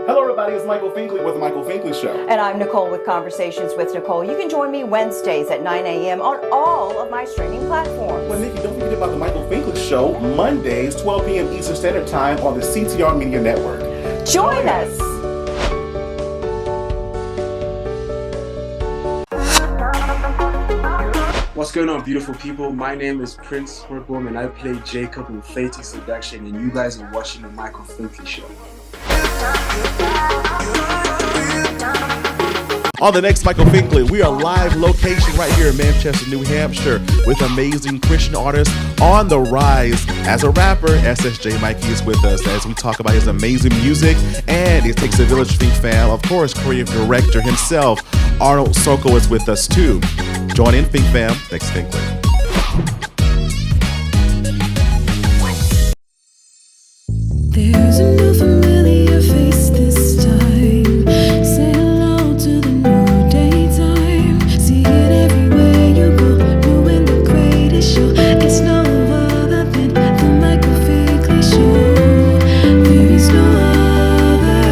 Hello, everybody. It's Michael Finkley with The Michael Finkley Show. And I'm Nicole with Conversations with Nicole. You can join me Wednesdays at 9 a.m. on all of my streaming platforms. Well, Nikki, don't forget about The Michael Finkley Show, Mondays, 12 p.m. Eastern Standard Time on the CTR Media Network. Join us. What's going on, beautiful people? My name is Prince Hortboom, and I play Jacob in Fatal Seduction, and you guys are watching The Michael Finkley Show. On the next Michael Finkley, we are live location right here in Manchester, New Hampshire with amazing Christian artists on the rise. As a rapper, SSJ Mikey is with us as we talk about his amazing music, and it takes a village to think fam. Of course, creative director himself, Arnold Soko, is with us too. Join in, Think Fam, next Finkley. There's a new familiar face this time. Say hello to the new daytime. See it everywhere you go. New and the greatest show. It's no other than the Michael Finkley Show. There is no other.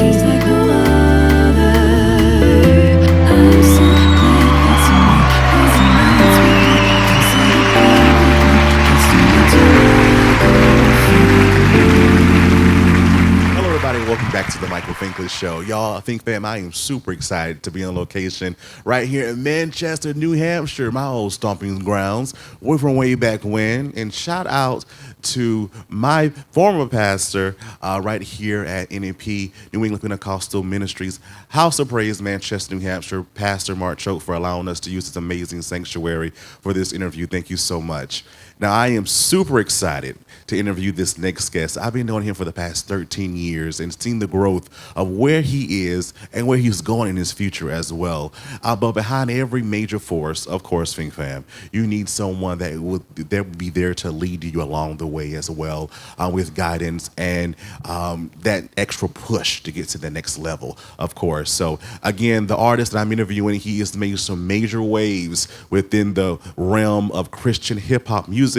He's like no other. I'm so glad that's me. Resonates with me. Hello, everybody. Welcome back to the Michael Finkley Show. Y'all, Think Fam, I am super excited to be on location right here in Manchester, New Hampshire, my old stomping grounds. We're from way back when. And shout out to my former pastor right here at NEP, New England Pentecostal Ministries, House of Praise, Manchester, New Hampshire, Pastor Mark Choate, for allowing us to use this amazing sanctuary for this interview. Thank you so much. Now, I am super excited to interview this next guest. I've been knowing him for the past 13 years and seen the growth of where he is and where he's going in his future as well. But behind every major force, of course, Think Fam, you need someone that would be there to lead you along the way as well, with guidance and that extra push to get to the next level, of course. So again, the artist that I'm interviewing, he has made some major waves within the realm of Christian hip-hop music.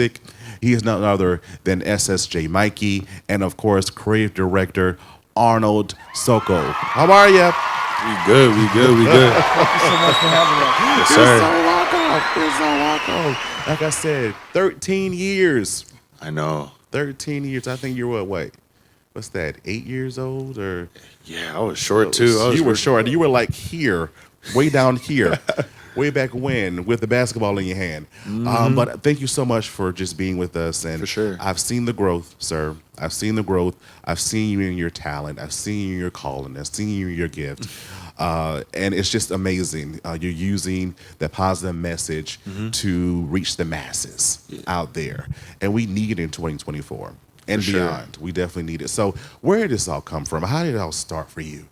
He is none other than SSJ Mikey, and of course, creative director Arnold Soko. How are you? We good. Thank you so much for having us. Yes, You're sir. so welcome. You're so welcome. Like I said, 13 years. I know. 13 years. I think you're what's that, 8 years old? Or Yeah, I was short too. You were short. You were like here, way down here. Way back when, with the basketball in your hand. But thank you so much for just being with us. And For sure. I've seen the growth, sir. I've seen the growth. I've seen you in your talent. I've seen you in your calling. I've seen you in your gift. And it's just amazing. You're using the positive message to reach the masses out there. And we need it in 2024 and For sure. beyond. We definitely need it. So where did this all come from? How did it all start for you?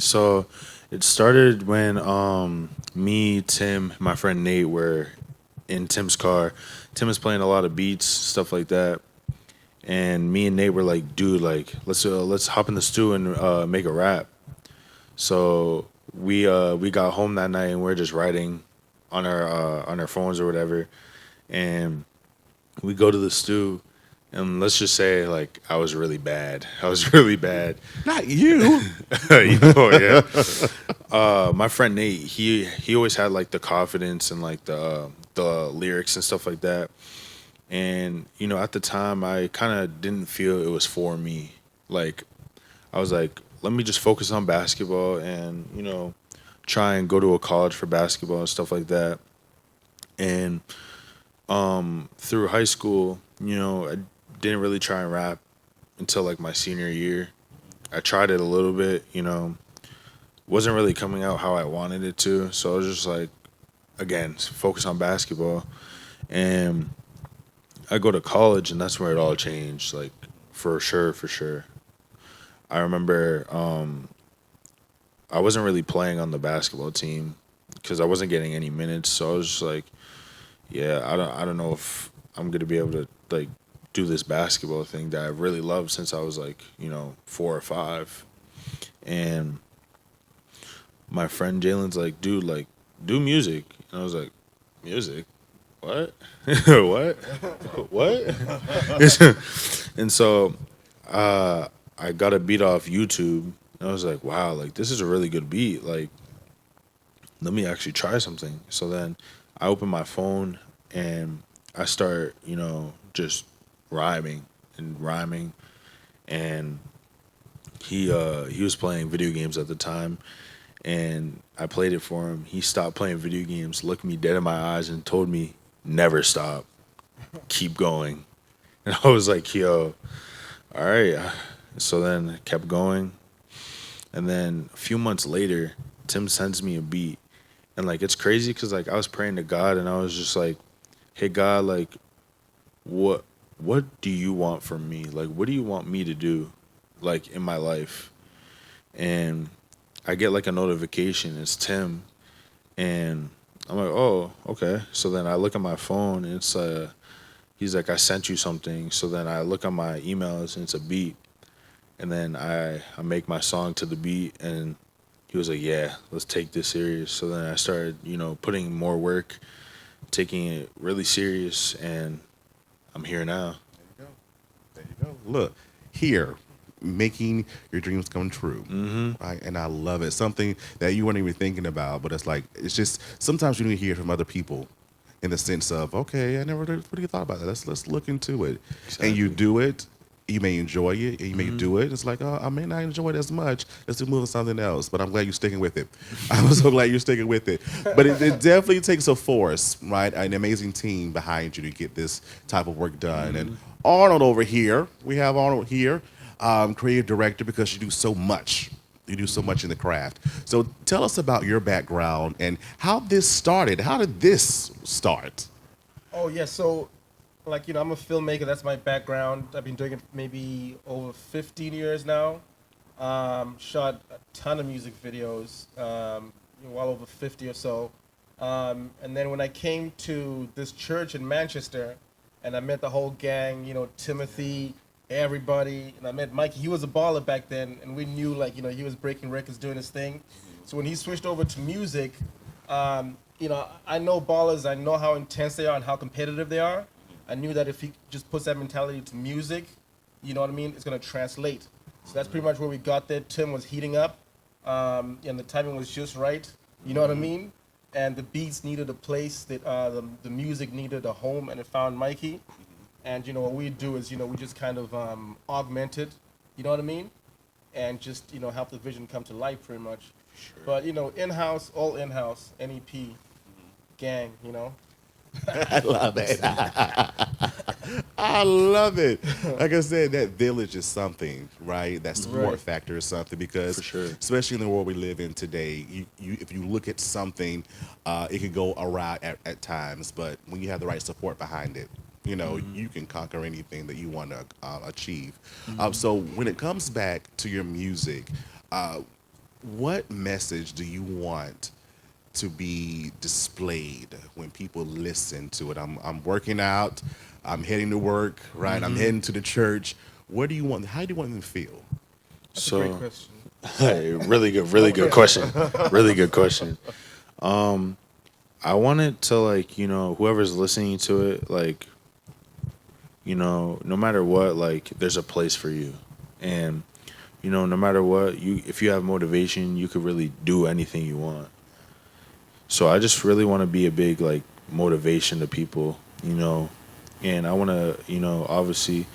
So it started when me, Tim, my friend Nate were in Tim's car. Tim was playing a lot of beats, stuff like that. And me and Nate were like, dude, like let's hop in the stew and make a rap. So we got home that night and we we're just writing on our phones or whatever. And we go to the stew. And let's just say, like, I was really bad. Not you. Yeah. My friend Nate, he always had like the confidence and like the lyrics and stuff like that. And at the time, I kind of didn't feel it was for me. Like, I was like, let me just focus on basketball and try and go to a college for basketball and stuff like that. And through high school, I didn't really try and rap until like my senior year. I tried it a little bit, wasn't really coming out how I wanted it to. So I was just like, again, focus on basketball. And I go to college and that's where it all changed, like for sure. I remember I wasn't really playing on the basketball team because I wasn't getting any minutes. So I was just like, yeah, I don't know if I'm gonna be able to like do this basketball thing that I really loved since I was like 4 or 5. And my friend Jalen's like, dude, like do music. And I was like, music? What? What? What? And so I I got a beat off YouTube, and I was like, wow, like this is a really good beat. Like, let me actually try something. So then I open my phone and I start, just rhyming and rhyming. And he was playing video games at the time, and I played it for him. He stopped playing video games, looked me dead in my eyes, and told me, "Never stop, keep going." And I was like, "Yo, all right." So then I kept going, and then a few months later, Tim sends me a beat, and like it's crazy because like I was praying to God, and I was just like, "Hey God, like, what do you want from me? Like, what do you want me to do, like in my life?" And I get like a notification. It's Tim, and I'm like, "Oh, okay." So then I look at my phone, and it's he's like, "I sent you something." So then I look at my emails, and it's a beat, and then I make my song to the beat, and he was like, "Yeah, let's take this serious." So then I started, putting more work, taking it really serious, and I'm here now. There you go. There you go. Look, here, making your dreams come true. Right? And I love it. Something that you weren't even thinking about, but it's just sometimes you need to hear from other people in the sense of, okay, I never really thought about that. Let's look into it. Exactly. And you do it. You may enjoy it, and you may do it. It's like, oh, I may not enjoy it as much. Let's move on to something else. But I'm glad you're sticking with it. I'm so glad you're sticking with it. But it definitely takes a force, right? An amazing team behind you to get this type of work done. And Arnold over here, we have Arnold here, creative director, because you do so much. You do so much in the craft. So tell us about your background and how this started. How did this start? Oh yeah, so I'm a filmmaker. That's my background. I've been doing it maybe over 15 years now. Shot a ton of music videos, well over 50 or so. And then when I came to this church in Manchester, and I met the whole gang, Timothy, everybody, and I met Mikey. He was a baller back then, and we knew he was breaking records, doing his thing. So when he switched over to music, I know ballers. I know how intense they are and how competitive they are. I knew that if he just puts that mentality to music, it's going to translate. So that's pretty much where we got there. Tim was heating up, and the timing was just right, you know what I mean? And the beats needed a place, that the music needed a home, and it found Mikey. And, what we do is, we just kind of augment it, you know what I mean? And just, help the vision come to life pretty much. Sure. But, in-house, all in-house, NEP, gang, I love it. I love it. Like I said, that village is something, right? That support factor is something, because For sure. especially in the world we live in today, if you look at something, it can go awry at times, but when you have the right support behind it, you can conquer anything that you want to achieve. So when it comes back to your music, what message do you want to be displayed when people listen to it? I'm working out, I'm heading to work, right? I'm heading to the church. How do you want them to feel? That's a great question. Really good question. Really good question. I want it to whoever's listening to it, no matter what, there's a place for you. And, no matter what, if you have motivation, you could really do anything you want. So I just really want to be a big motivation to people, and I want to, obviously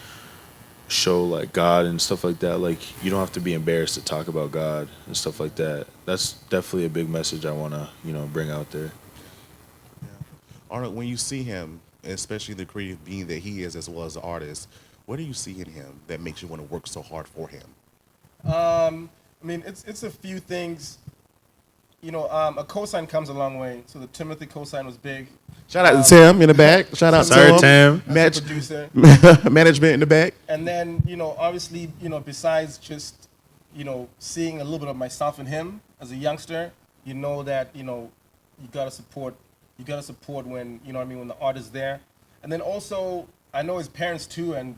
show God and stuff like that. You don't have to be embarrassed to talk about God and stuff like that. That's definitely a big message I want to, bring out there. Yeah. Arnold, when you see him, especially the creative being that he is as well as an artist, what do you see in him that makes you want to work so hard for him? It's a few things. A cosign comes a long way. So the Timothy cosign was big. Shout out to Tim in the back. Shout out to Tim. Producer. Management in the back. And then, obviously, besides just, seeing a little bit of myself in him as a youngster, that, you gotta support when, when the art is there. And then also, I know his parents too, and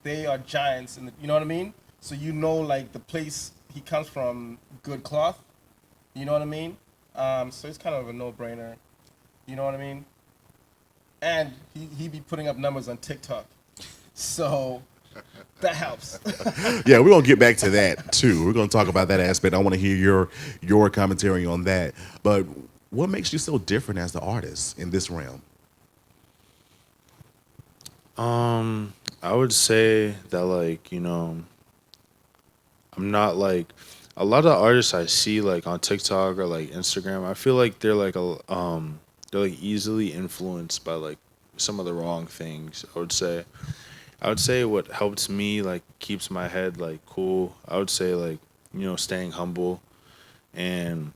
they are giants, and you know what I mean? So the place he comes from, good cloth. You know what I mean? So it's kind of a no-brainer. You know what I mean? And he be putting up numbers on TikTok. So, that helps. Yeah, we're gonna get back to that too. We're gonna talk about that aspect. I want to hear your commentary on that. But what makes you so different as the artist in this realm? I would say that, like, I'm not like a lot of artists I see like on TikTok or like Instagram. I feel like they're like easily influenced by like some of the wrong things. I would say what helps me, like, keeps my head like cool. I would say, like, staying humble and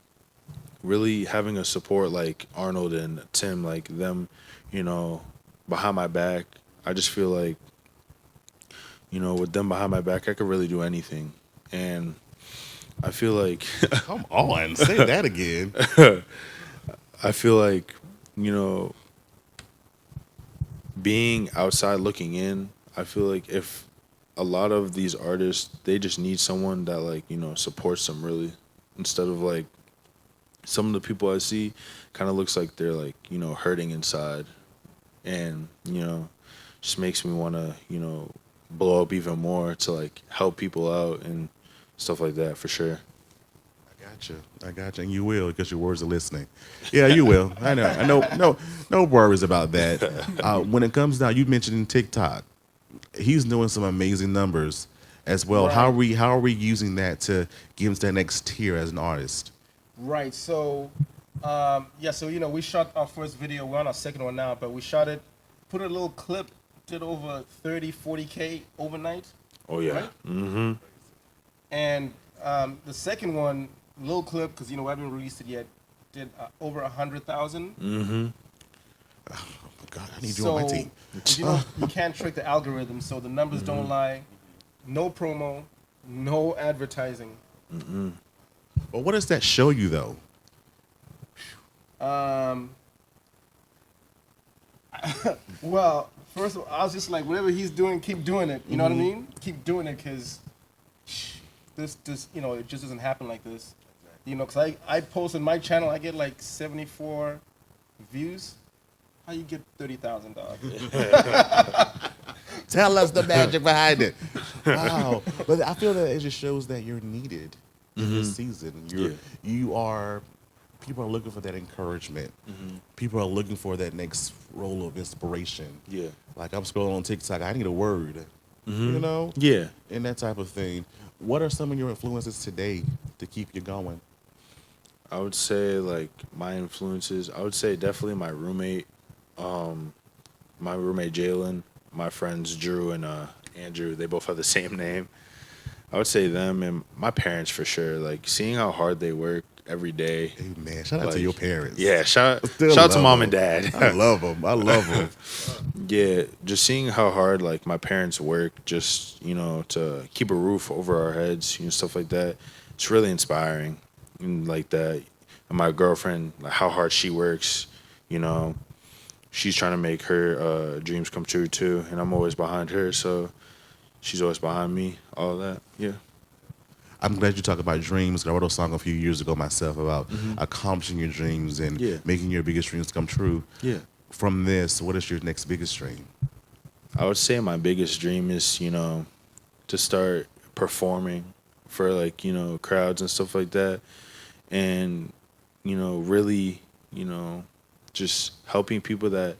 really having a support like Arnold and Tim, like them, you know, behind my back. I just feel like, with them behind my back, I could really do anything. And I feel like Come on, say that again. I feel like, you know, being outside looking in, I feel like if a lot of these artists, they just need someone that, like, supports them really, instead of like some of the people I see kind of looks like they're like, hurting inside, and, just makes me want to, blow up even more to like help people out and stuff like that, for sure. I got you, and you will, because your words are listening. Yeah, you will. I know. No worries about that. When it comes down, you mentioned TikTok. He's doing some amazing numbers as well. Right. How are we using that to give him to that next tier as an artist? Right. So, so we shot our first video. We're on our second one now, but we shot it, put a little clip, did over 30, 40K overnight. Oh yeah. Right? Mm-hmm. And the second one, little clip, because we haven't released it yet, did over 100,000. Mm-hmm. Oh my God, I need you on my team. You can't trick the algorithm, so the numbers don't lie. No promo, no advertising. Mm-hmm. But what does that show you, though? Well, first of all, I was just like, whatever he's doing, keep doing it. You know what I mean? Keep doing it, because this, it just doesn't happen like this. Because I post on my channel, I get like 74 views. How you get 30,000, dog? Tell us the magic behind it. Wow. But I feel that it just shows that you're needed in this season. People are looking for that encouragement. People are looking for that next role of inspiration. Yeah. Like, I'm scrolling on TikTok, I need a word. Yeah. And that type of thing. What are some of your influences today to keep you going? I would say, like, my influences, I would say definitely my roommate, Jalen, my friends Drew and Andrew. They both have the same name. I would say them, and my parents for sure. Like, seeing how hard they work every day. Hey, man, shout out to your parents. Yeah, shout out to mom and dad. I love them. Yeah, just seeing how hard, like, my parents work just, to keep a roof over our heads, stuff like that. It's really inspiring, and like that. And my girlfriend, like, how hard she works, she's trying to make her dreams come true too, and I'm always behind her, so she's always behind me, all of that. Yeah. I'm glad you talk about dreams. I wrote a song a few years ago myself about accomplishing your dreams and making your biggest dreams come true. Yeah. From this, what is your next biggest dream? I would say my biggest dream is, to start performing for, like, crowds and stuff like that. And, really, just helping people that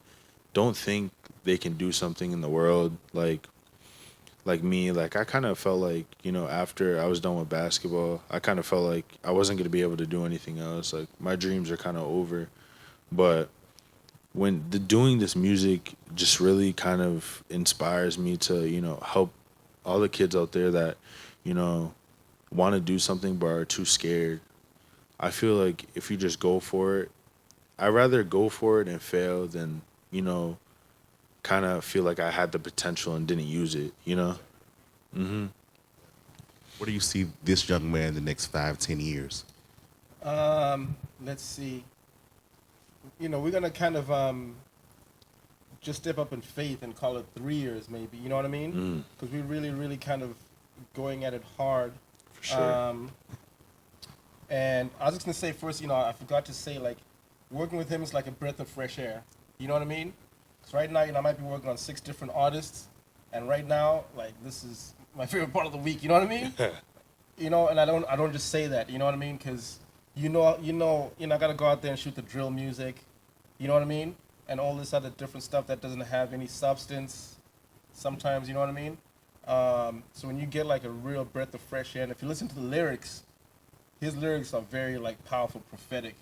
don't think they can do something in the world. Like me, like, I kind of felt like, after I was done with basketball, I kind of felt like I wasn't going to be able to do anything else. Like, my dreams are kind of over. But doing this music just really kind of inspires me to, help all the kids out there that, want to do something but are too scared. I feel like if you just go for it, I'd rather go for it and fail than, kind of feel like I had the potential and didn't use it, Mm-hmm. Where do you see this young man in the next 5-10 years? Let's see. We're going to kind of just step up in faith and call it 3 years maybe, you know what I mean? Because we're really, really kind of going at it hard. For sure. And I was just going to say first, I forgot to say, like, working with him is like a breath of fresh air. You know what I mean? Because right now, I might be working on 6 different artists, And right now, like, this is my favorite part of the week. You know what I mean? And I don't just say that. You know what I mean? Because you're not gonna go out there and shoot the drill music. You know what I mean? And all this other different stuff that doesn't have any substance. Sometimes, you know what I mean? So when you get like a real breath of fresh air, and if you listen to the lyrics, his lyrics are very like powerful, prophetic.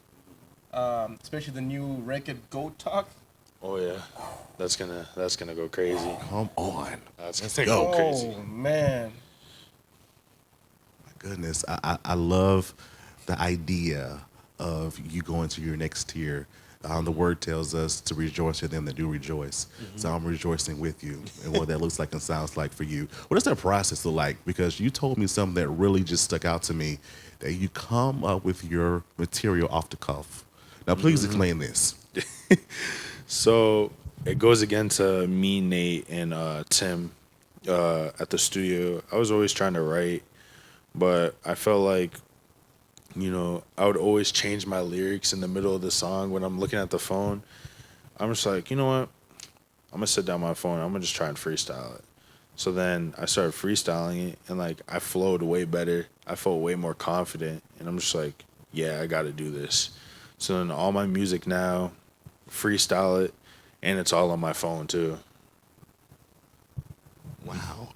Especially the new record "Goat Talk." Oh yeah, that's gonna go crazy. Come on. That's gonna go crazy. Oh man. My goodness. I love the idea of you going to your next tier. The word tells us to rejoice with them that do rejoice. So I'm rejoicing with you and what that looks like and sounds like for you. What does that process look like? Because you told me something that really just stuck out to me, that you come up with your material off the cuff. Now, please explain this. So it goes again to me, Nate, and Tim at the studio. I was always trying to write, but I felt like, I would always change my lyrics in the middle of the song when I'm looking at the phone. I'm just like, you know what? I'm going to sit down my phone. I'm going to just try and freestyle it. So then I started freestyling it, and like I flowed way better. I felt way more confident, and I'm just like, yeah, I got to do this. So then all my music now, freestyle it, and it's all on my phone too. Wow.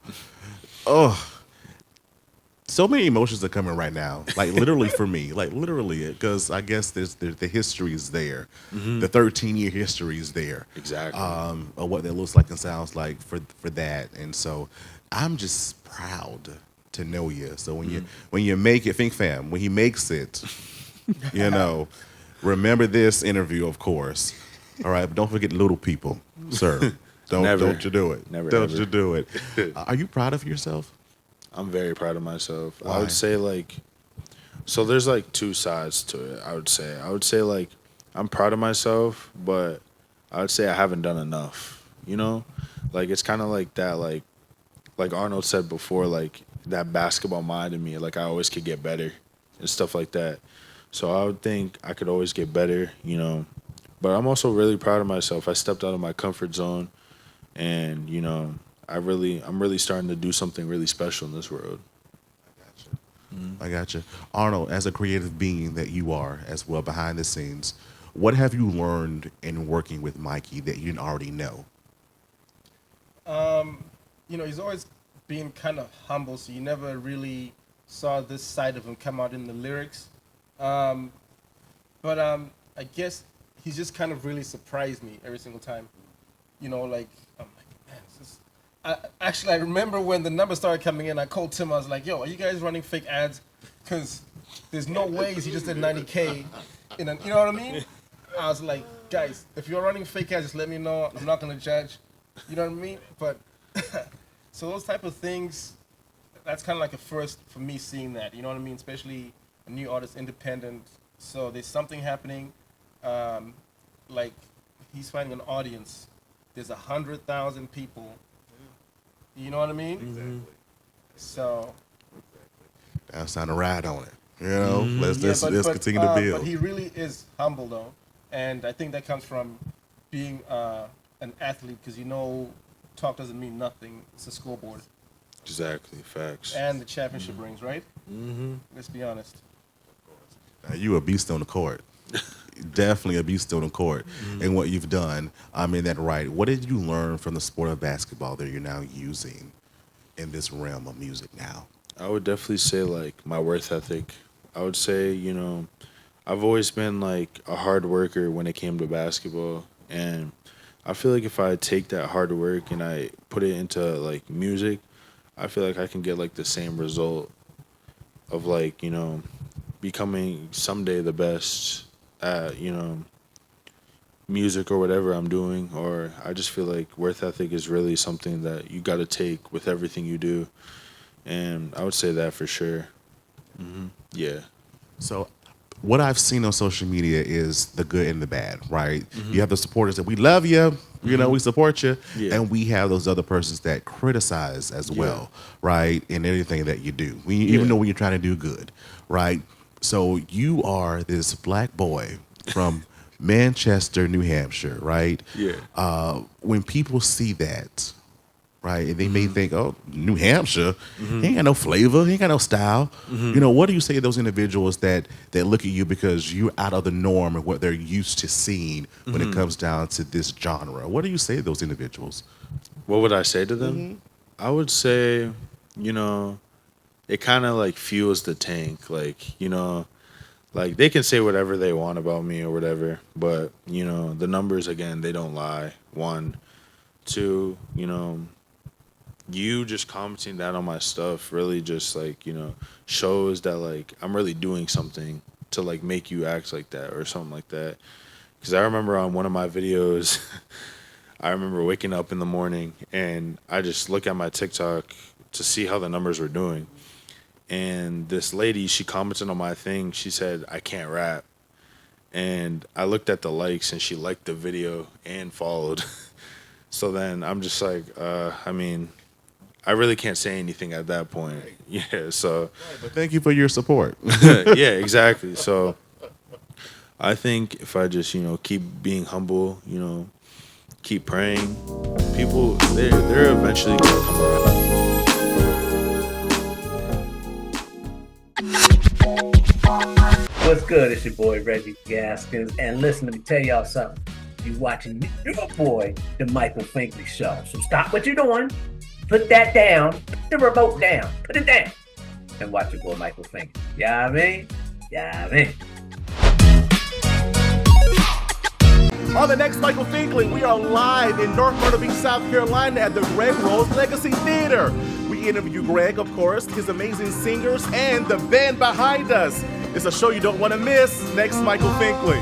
Oh, so many emotions are coming right now. Like literally for me, like literally, because I guess the history is there. The 13-year history is there. Exactly. Of what that looks like and sounds like for that. And so I'm just proud to know you. So when you make it, Think Fam, when he makes it, remember this interview, of course. All right, but don't forget little people, sir. Don't you do it. Never, don't ever. you do it. Are you proud of yourself? I'm very proud of myself. Why? I would say so there's like two sides to it, I would say like I'm proud of myself, but I would say I haven't done enough, Like it's kind of like that, like Arnold said before, like that basketball mind in me, like I always could get better and stuff like that. So I would think I could always get better, But I'm also really proud of myself. I stepped out of my comfort zone, and I'm really starting to do something really special in this world. I got you. Arnold, as a creative being that you are as well behind the scenes, what have you learned in working with Mikey that you didn't already know? He's always been kind of humble, so you never really saw this side of him come out in the lyrics. But I guess he's just kind of really surprised me every single time. I'm like, man, I remember when the numbers started coming in, I called Tim, I was like, yo, are you guys running fake ads? Because there's no ways he just did 90K. You know what I mean? I was like, guys, if you're running fake ads, just let me know. I'm not going to judge. You know what I mean? But so those type of things, that's kind of like a first for me seeing that. You know what I mean? Especially a new artist, independent. So there's something happening. Like he's finding an audience. There's 100,000 people. You know what I mean? Exactly. So that's time to ride on it. Let's continue to build. But he really is humble though, and I think that comes from being an athlete, because talk doesn't mean nothing. It's a scoreboard. Exactly, facts. And the championship rings, right? Let's be honest. You a beast on the court. Definitely a beast on the court. And what you've done, in that right. What did you learn from the sport of basketball that you're now using in this realm of music now? I would definitely say like my work ethic. I would say, I've always been like a hard worker when it came to basketball, and I feel like if I take that hard work and I put it into like music, I feel like I can get like the same result of like, becoming someday the best at, music or whatever I'm doing. Or I just feel like work ethic is really something that you got to take with everything you do. And I would say that for sure. Yeah. So what I've seen on social media is the good and the bad, right? You have the supporters that we love you, we support you. Yeah. And we have those other persons that criticize as well, right? In anything that you do, even though when you're trying to do good, right? So you are this black boy from Manchester, New Hampshire, right? Yeah. When people see that, right? And they may think, oh, New Hampshire, he ain't got no flavor, he ain't got no style. You know, what do you say to those individuals that look at you because you're out of the norm and what they're used to seeing when it comes down to this genre? What do you say to those individuals? What would I say to them? I would say, you know, it kind of like fuels the tank. Like, you know, like they can say whatever they want about me or whatever, but, you know, the numbers, again, they don't lie. One, two, you know, you just commenting that on my stuff really just like, you know, shows that like I'm really doing something to like make you act like that or something like that. Because I remember on one of my videos, I remember waking up in the morning and I just look at my TikTok to see how the numbers were doing. And this lady, she commented on my thing. She said, I can't rap. And I looked at the likes and she liked the video and followed. So then I'm just like, I mean, I really can't say anything at that point. Yeah, so. But thank you for your support. Yeah, exactly. So I think if I just, you know, keep being humble, you know, keep praying, people, they're eventually going to come around. What's good? It's your boy Reggie Gaskins, and listen, let me tell y'all something. You watching your boy, the Michael Finkley Show. So stop what you're doing, put that down, put the remote down, put it down, and watch your boy Michael Finkley. Yeah, I mean, yeah, I mean. On the next Michael Finkley, we are live in North Myrtle Beach, South Carolina at the Greg Rose Legacy Theater. We interview Greg, of course, his amazing singers, and the band behind us. It's a show you don't want to miss. Next, Michael Finkley.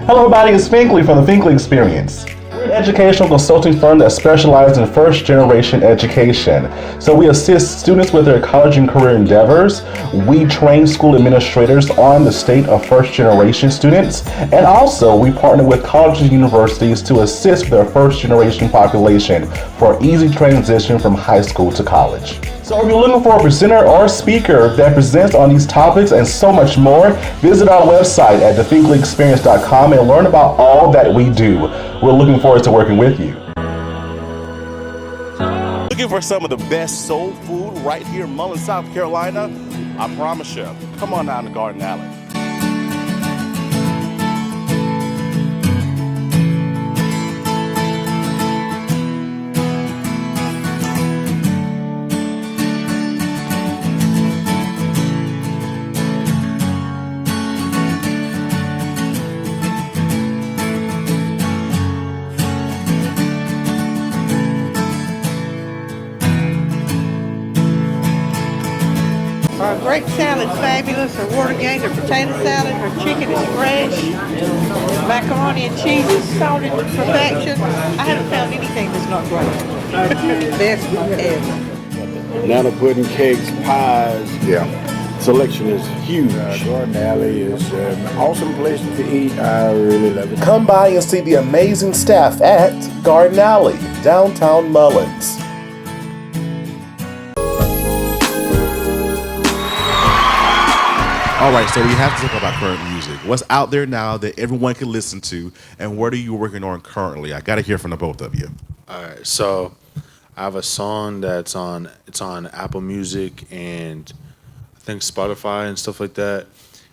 Hello everybody, it's Finkley from the Finkley Experience. We're an educational consulting firm that specializes in first-generation education. So we assist students with their college and career endeavors. We train school administrators on the state of first-generation students. And also, we partner with colleges and universities to assist their first-generation population for easy transition from high school to college. So if you're looking for a presenter or a speaker that presents on these topics and so much more, visit our website at thefinkleyexperience.com and learn about all that we do. We're looking forward to working with you. Looking for some of the best soul food right here in Mullins, South Carolina? I promise you. Come on down to Garden Alley. Our grape salad fabulous, her water gained, her potato salad, her chicken is fresh, macaroni and cheese is salted to perfection. I haven't found anything that's not great. Best ever. Banana pudding, cakes, pies. Yeah. Selection is huge. Garden Alley is an awesome place to eat. I really love it. Come by and see the amazing staff at Garden Alley, downtown Mullins. All right, so we have to talk about current music. What's out there now that everyone can listen to, and what are you working on currently? I got to hear from the both of you. All right, so I have a song that's on Apple Music and I think Spotify and stuff like that.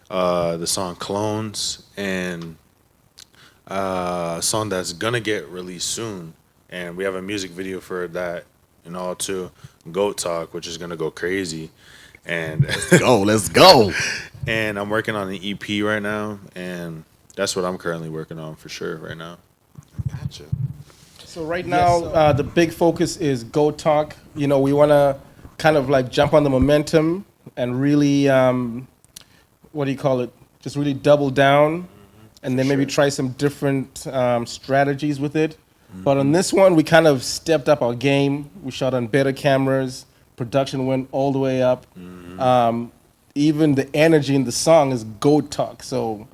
The song Clones, and a song that's gonna get released soon, and we have a music video for that and all too. Goat Talk, which is gonna go crazy. And let's go. And I'm working on an EP right now, and that's what I'm currently working on for sure right now. Gotcha. So right now, the big focus is Go Talk. You know, we want to kind of like jump on the momentum and really, what do you call it? Just really double down, and then maybe try some different strategies with it. But on this one, we kind of stepped up our game. We shot on better cameras. Production went all the way up. Even the energy in the song is Goat Talk. So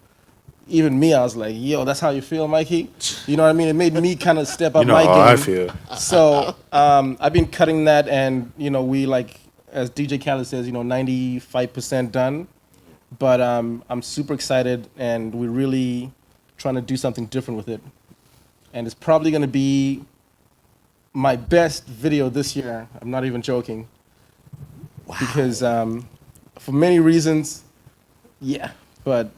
even me, I was like, yo, that's how you feel, Mikey? You know what I mean? It made me kind of step up my game. How I feel. So I've been cutting that, and, you know, we, like, as DJ Khaled says, 95% done. But I'm super excited, and we really trying to do something different with it. And it's probably going to be my best video this year. I'm not even joking. Wow. Because for many reasons, yeah. But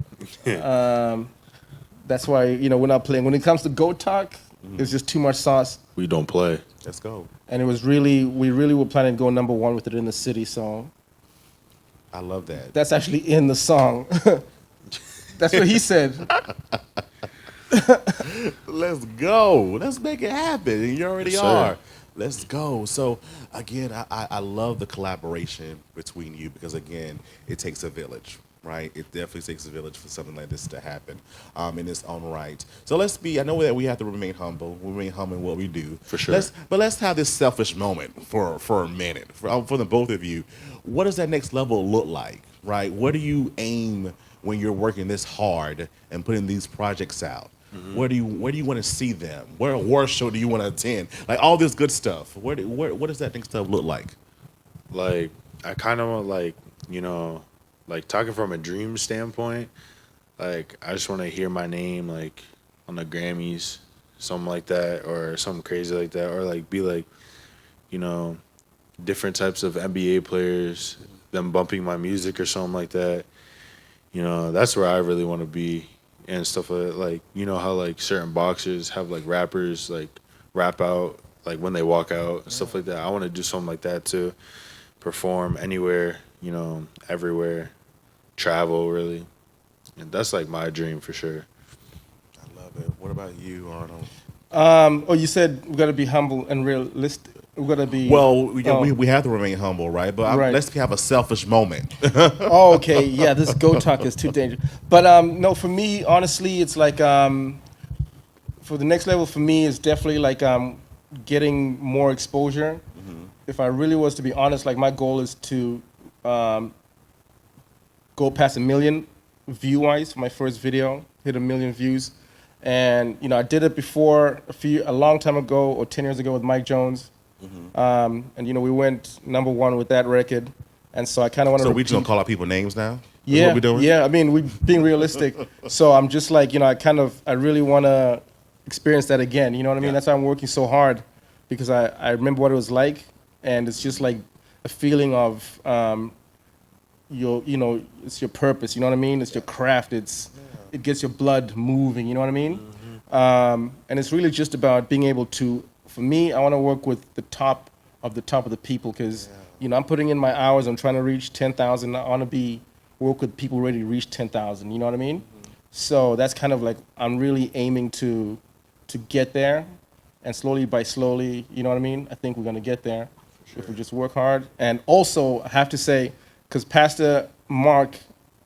that's why, we're not playing. When it comes to Goat Talk, it's just too much sauce. We don't play. Let's go. And we really were planning to go number one with it in the city, so. I love that. That's actually in the song. That's what he said. Let's go. Let's make it happen. And you already Yes, are. sir. Let's go. So, again, I love the collaboration between you because, again, it takes a village, right? It definitely takes a village for something like this to happen in its own right. So I know that we have to remain humble. We remain humble in what we do. For sure. But let's have this selfish moment for a minute. For the both of you, what does that next level look like, right? What do you aim when you're working this hard and putting these projects out? Where do you want to see them? What award show do you want to attend? Like all this good stuff. What does that next stuff look like? Like I kind of like like talking from a dream standpoint. Like I just want to hear my name like on the Grammys, something like that, or something crazy like that, or like be like, different types of NBA players, them bumping my music or something like that. That's where I really want to be. And stuff like how like certain boxers have like rappers like rap out like when they walk out and stuff like that. I want to do something like that too. Perform anywhere, everywhere, travel really, and that's like my dream for sure. I love it. What about you, Arnold? You said we got to be humble and realistic. We got to be. Well, we have to remain humble, right? But let's have a selfish moment. Oh, okay. Yeah, this Go Talk is too dangerous. But no, for me, honestly, it's like for the next level for me is definitely like getting more exposure. If I really was to be honest, like my goal is to go past 1 million view-wise for my first video, hit 1 million views. And I did it before a long time ago or 10 years ago with Mike Jones. And we went number one with that record, and so I kind of want to. So we just gonna call out people names now? Yeah, what we're doing? Yeah. I mean, we're being realistic. So I'm just like I really want to experience that again. You know what I mean? That's why I'm working so hard, because I remember what it was like, and it's just like a feeling of it's your purpose. You know what I mean? It's your craft. It gets your blood moving. You know what I mean? And it's really just about being able to. For me, I want to work with the top of the people because, I'm putting in my hours. I'm trying to reach 10,000. I want to work with people ready to reach 10,000. You know what I mean? So that's kind of like I'm really aiming to get there, and slowly by slowly, you know what I mean? I think we're going to get there if we just work hard. And also, I have to say, because Pastor Mark,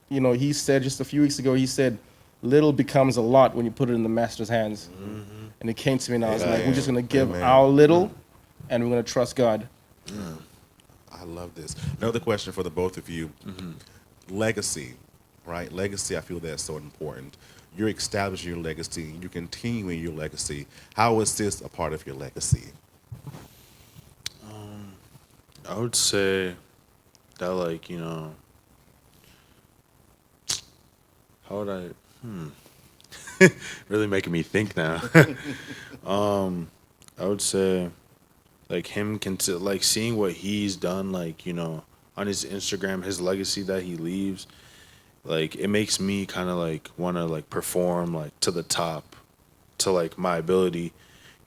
he said just a few weeks ago, he said, little becomes a lot when you put it in the master's hands. And it came to me and I was like, we're just going to give our little and we're going to trust God. I love this. Another question for the both of you. Legacy, right? Legacy, I feel that's so important. You're establishing your legacy. You're continuing your legacy. How is this a part of your legacy? I would say that like, how would I... really making me think now. I would say like him like seeing what he's done, like, on his Instagram, his legacy that he leaves, like it makes me kind of like want to like perform like to the top, to like my ability,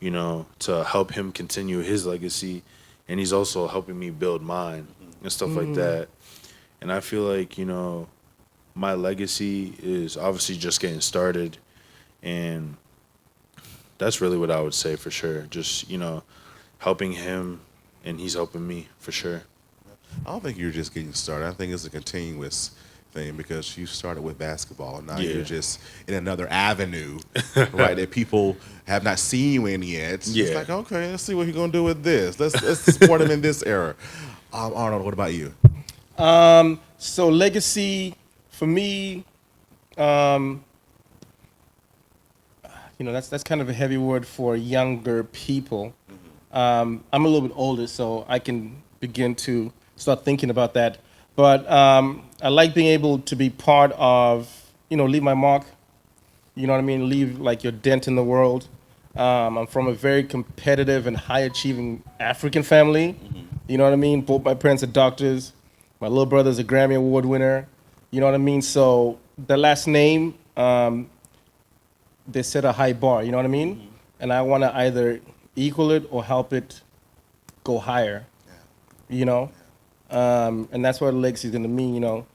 to help him continue his legacy, and he's also helping me build mine and stuff like that. And I feel like, my legacy is obviously just getting started. And that's really what I would say for sure. Just, helping him, and he's helping me for sure. I don't think you're just getting started. I think it's a continuous thing because you started with basketball. And now you're just in another avenue, right, that people have not seen you in yet. Yeah. It's like, okay, let's see what he's going to do with this. Let's support him in this era. Arnold, what about you? So legacy, for me, that's kind of a heavy word for younger people. I'm a little bit older, so I can begin to start thinking about that. But I like being able to be part of, leave my mark you know what I mean, leave like your dent in the world. I'm from a very competitive and high achieving African family. You know what I mean? Both my parents are doctors. My little brother's a Grammy Award winner. You know what I mean? So the last name, they set a high bar, you know what I mean? And I want to either equal it or help it go higher, you know? And that's what the legacy is going to mean, you know,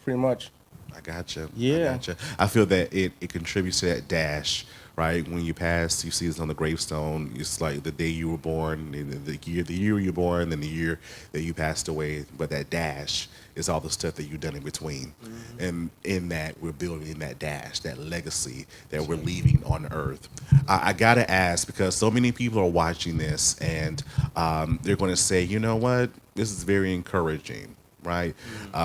pretty much. I gotcha. Yeah. I gotcha. I feel that it contributes to that dash, right? When you pass, you see this on the gravestone. It's like the day you were born, and the year you were born, and the year that you passed away. But that dash is all the stuff that you've done in between. And in that, we're building that dash, that legacy that we're leaving on earth. I got to ask, because so many people are watching this, and they're going to say, you know what? This is very encouraging. Right?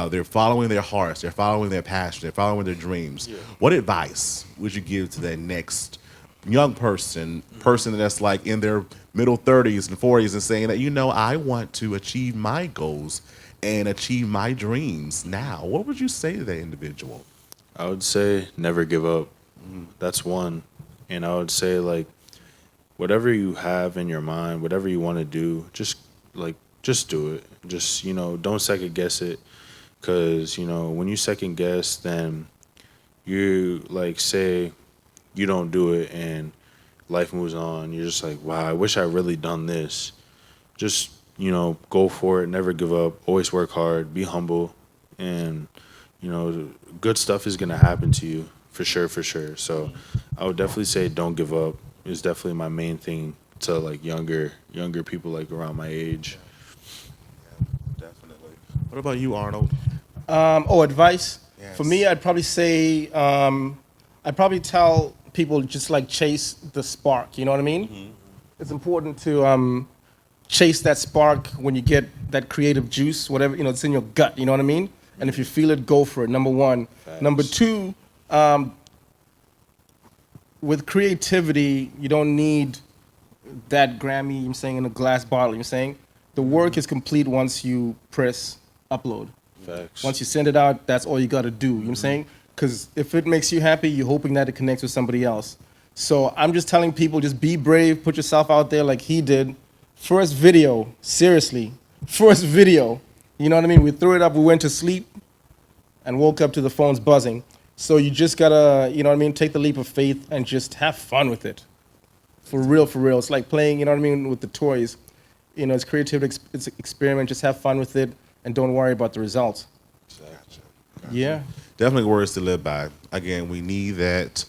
They're following their hearts. They're following their passion. They're following their dreams. What advice would you give to that next young person that's like in their middle 30s and 40s and saying that, you know, I want to achieve my goals and achieve my dreams now? What would you say to that individual? I would say never give up. That's one. And I would say, like, whatever you have in your mind, whatever you want to do, just do it. Just, you know, don't second guess it. Because, you know, when you second guess, then you, like, say you don't do it and life moves on. You're just like, wow, I wish I really done this. Just, you know, go for it. Never give up. Always work hard. Be humble. And, you know, good stuff is going to happen to you. For sure, for sure. So I would definitely say don't give up. It's definitely my main thing to, like, younger people, like, around my age. What about you, Arnold? Advice? Yes. For me, I'd probably say, I'd probably tell people just like chase the spark, you know what I mean? It's important to chase that spark when you get that creative juice, whatever, you know, it's in your gut, you know what I mean? And if you feel it, go for it, number one. Facts. Number two, with creativity, you don't need that Grammy, I'm saying, in a glass bottle, you're saying? The work is complete once you press upload. Facts. Once you send it out, that's all you got to do. You know what I'm saying? Because if it makes you happy, you're hoping that it connects with somebody else. So I'm just telling people, just be brave, put yourself out there like he did. First video, seriously, first video. You know what I mean? We threw it up, we went to sleep, and woke up to the phones buzzing. So you just got to, you know what I mean, take the leap of faith and just have fun with it. For real, for real. It's like playing, you know what I mean, with the toys. You know, it's creative, it's an experiment, just have fun with it. And don't worry about the results. Gotcha. Yeah. Definitely words to live by. Again, we need that.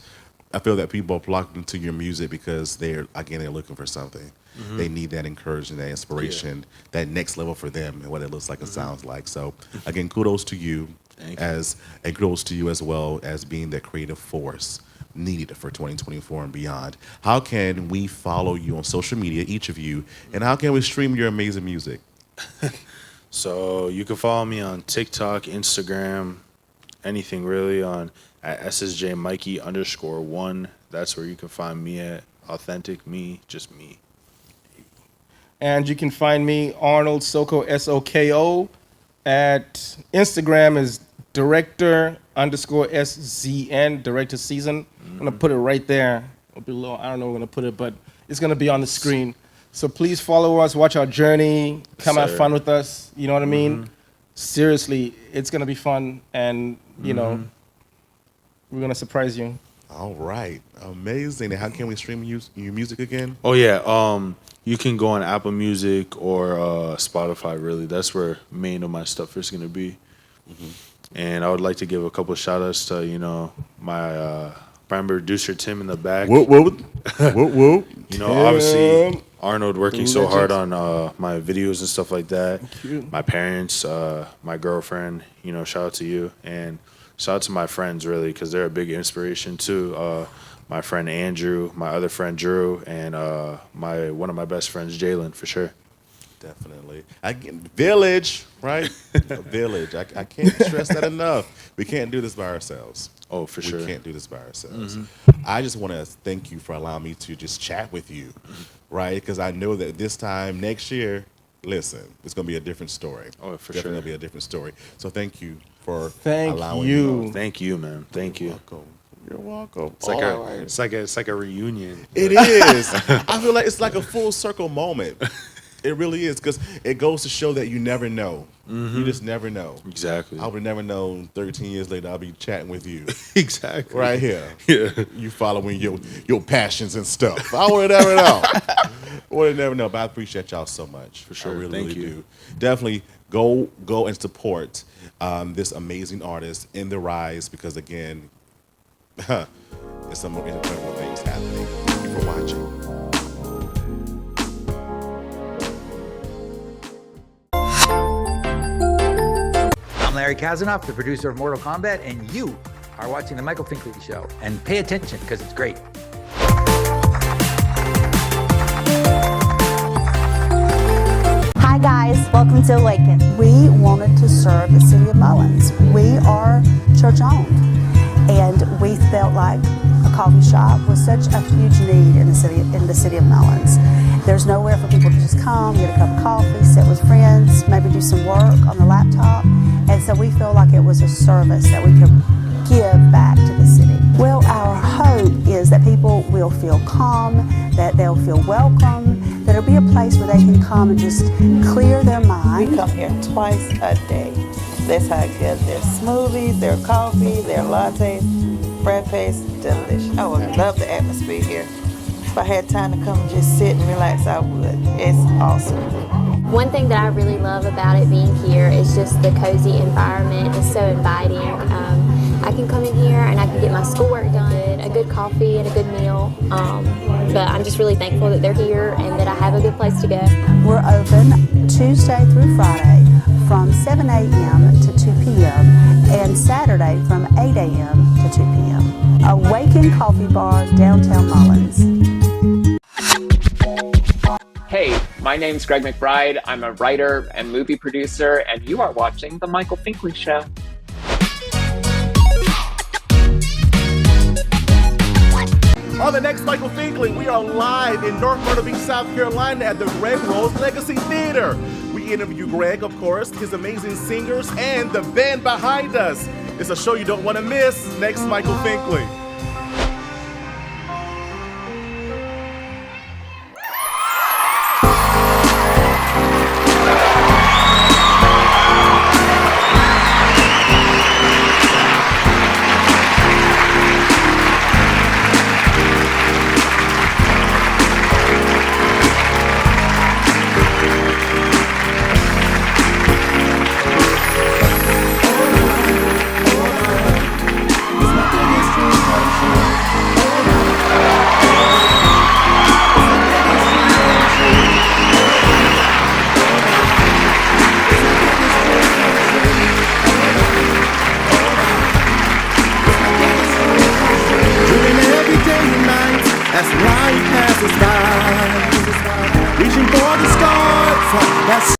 I feel that people are plugged into your music because they're looking for something. They need that encouragement, that inspiration, that next level for them and what it looks like and sounds like. So again, kudos to you, and kudos to you as well as being that creative force needed for 2024 and beyond. How can we follow you on social media, each of you, and how can we stream your amazing music? So you can follow me on TikTok, Instagram, anything really, at SSJ Mikey _1. That's where you can find me at. Authentic me, just me. And you can find me, Arnold Soko, SOKO. At Instagram is director_SZN, director season. I'm going to put it right there. It'll be low. I don't know where I'm going to put it, but it's going to be on the screen. So please follow us, watch our journey, come have fun with us. You know what I mean? Seriously, it's going to be fun. And, you know, we're going to surprise you. All right. Amazing. And how can we stream your music again? Oh, yeah. You can go on Apple Music or Spotify, really. That's where main of my stuff is going to be. And I would like to give a couple shout outs to, you know, my prime producer, Tim, in the back. Whoop, whoop. Whoop, whoop. You know, obviously, Arnold working so hard on my videos and stuff like that. My parents, my girlfriend, you know, shout out to you. And shout out to my friends, really, because they're a big inspiration, too. My friend Andrew, my other friend Drew, and one of my best friends, Jalen, for sure. Definitely. Village, right? A village. I can't stress that enough. We can't do this by ourselves. Oh, for sure. We can't do this by ourselves. I just want to thank you for allowing me to just chat with you, right? Because I know that this time next year, listen, it's going to be a different story. Oh, for Definitely sure. going to be a different story. So thank you for Thank allowing you. me. Thank you, man. Thank you. Welcome. You're welcome. It's like a reunion. It is. I feel like it's like a full circle moment. It really is, because it goes to show that you never know. You just never know. Exactly. I would have never known 13 years later I'll be chatting with you. Exactly. Right here. Yeah. You following your passions and stuff. I would have never know. Would have never know. But I appreciate y'all so much. For sure. I really, Thank really you. do. Definitely go and support this amazing artist in the rise, because again, there's some more incredible things happening. Thank you for watching. I'm Larry Kazanoff, the producer of Mortal Kombat, and you are watching The Michael Finkley Show. And pay attention, because it's great. Hi guys, welcome to Awaken. We wanted to serve the city of Mullins. We are church owned, and we felt like a coffee shop was such a huge need in the city of Mullins. There's nowhere for people to just come, get a cup of coffee, sit with friends, maybe do some work on the laptop. And so we feel like it was a service that we could give back to the city. Well, our hope is that people will feel calm, that they'll feel welcome, that it'll be a place where they can come and just clear their mind. We come here twice a day. That's how good. Their smoothies, their coffee, their lattes, frappes, delicious. I would love the atmosphere here. If I had time to come and just sit and relax, I would. It's awesome. One thing that I really love about it being here is just the cozy environment. It's so inviting. I can come in here and I can get my schoolwork done, a good coffee and a good meal. But I'm just really thankful that they're here and that I have a good place to go. We're open Tuesday through Friday from 7 a.m. to 2 p.m. and Saturday from 8 a.m. to 2 p.m. Awaken Coffee Bar, downtown Mullins. Hey, my name's Greg McBride. I'm a writer and movie producer, and you are watching The Michael Finkley Show. On the next Michael Finkley, we are live in North Myrtle Beach, South Carolina at the Greg Rose Legacy Theater. We interview Greg, of course, his amazing singers, and the band behind us. It's a show you don't want to miss. Next Michael Finkley. As life passes by, reaching for the stars. That's